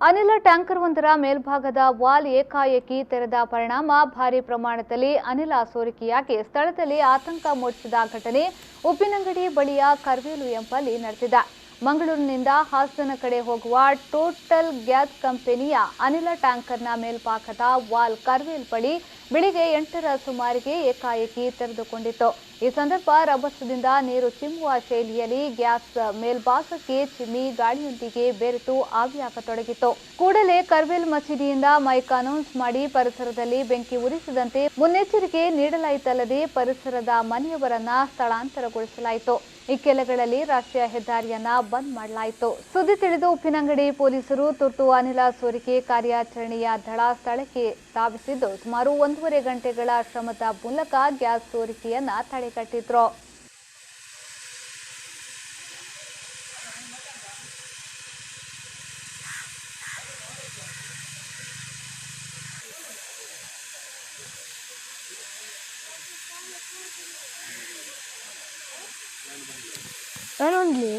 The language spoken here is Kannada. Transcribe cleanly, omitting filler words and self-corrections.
ಅನಿಲ ಟ್ಯಾಂಕರ್ ಒಂದರ ಮೇಲ್ಭಾಗದ ವಾಲ್ ಏಕಾಏಕಿ ತೆರೆದ ಪರಿಣಾಮ ಭಾರಿ ಪ್ರಮಾಣದಲ್ಲಿ ಅನಿಲ ಸೋರಿಕೆಯಾಗಿ ಸ್ಥಳದಲ್ಲಿ ಆತಂಕ ಮೂಡಿಸಿದ ಘಟನೆ ಉಪ್ಪಿನಂಗಡಿ ಬಳಿಯ ಕರ್ವೇಲು ಎಂಬಲ್ಲಿ ನಡೆದಿದೆ. ಮಂಗಳೂರಿನಿಂದ ಹಾಸನ ಕಡೆ ಹೋಗುವ ಟೋಟಲ್ ಗ್ಯಾಸ್ ಕಂಪನಿಯ ಅನಿಲ ಟ್ಯಾಂಕರ್ನ ಮೇಲ್ಭಾಗದ ವಾಲ್ ಕರ್ವೇಲ್ ಬಳಿ ಬೆಳಿಗ್ಗೆ 8ರ ಸುಮಾರಿಗೆ ಏಕಾಏಕಿ ತೆರೆದುಕೊಂಡಿತ್ತು. ಈ ಸಂದರ್ಭ ರಭಸದಿಂದ ನೀರು ಚಿಮ್ಮುವ ಶೈಲಿಯಲ್ಲಿ ಗ್ಯಾಸ್ ಮೇಲ್ಭಾಗಕ್ಕೆ ಚಿಮ್ಮಿ ಗಾಳಿಯೊಂದಿಗೆ ಬೆರೆತು ಆವಿಯಾಗತೊಡಗಿತ್ತು. ಕೂಡಲೇ ಕರ್ವೇಲ್ ಮಸೀದಿಯಿಂದ ಮೈಕ್ ಅನೌನ್ಸ್ ಮಾಡಿ ಪರಿಸರದಲ್ಲಿ ಬೆಂಕಿ ಉರಿಸದಂತೆ ಮುನ್ನೆಚ್ಚರಿಕೆ ನೀಡಲಾಯಿತಲ್ಲದೆ ಪರಿಸರದ ಮನೆಯವರನ್ನ ಸ್ಥಳಾಂತರಗೊಳಿಸಲಾಯಿತು. ಈ ಕೆಲೆಗಳಲ್ಲಿ ರಾಷ್ಟ್ರೀಯ ಹೆದ್ದಾರಿಯನ್ನ ಬಂದ್ ಮಾಡಲಾಯಿತು. ಸುದ್ದಿ ತಿಳಿದು ಉಪ್ಪಿನಂಗಡಿ ಪೊಲೀಸರು ತುರ್ತು ಅನಿಲ ಸೋರಿಕೆ ಕಾರ್ಯಾಚರಣೆಯ ದಳ ಸ್ಥಳಕ್ಕೆ ಧಾವಿಸಿದ್ದು ಸುಮಾರು 1.5 ಗಂಟೆಗಳ ಶ್ರಮದ ಮೂಲಕ ಗ್ಯಾಸ್ ಸೋರಿಕೆಯನ್ನ ತಡೆಗಟ್ಟಿದ್ರು. only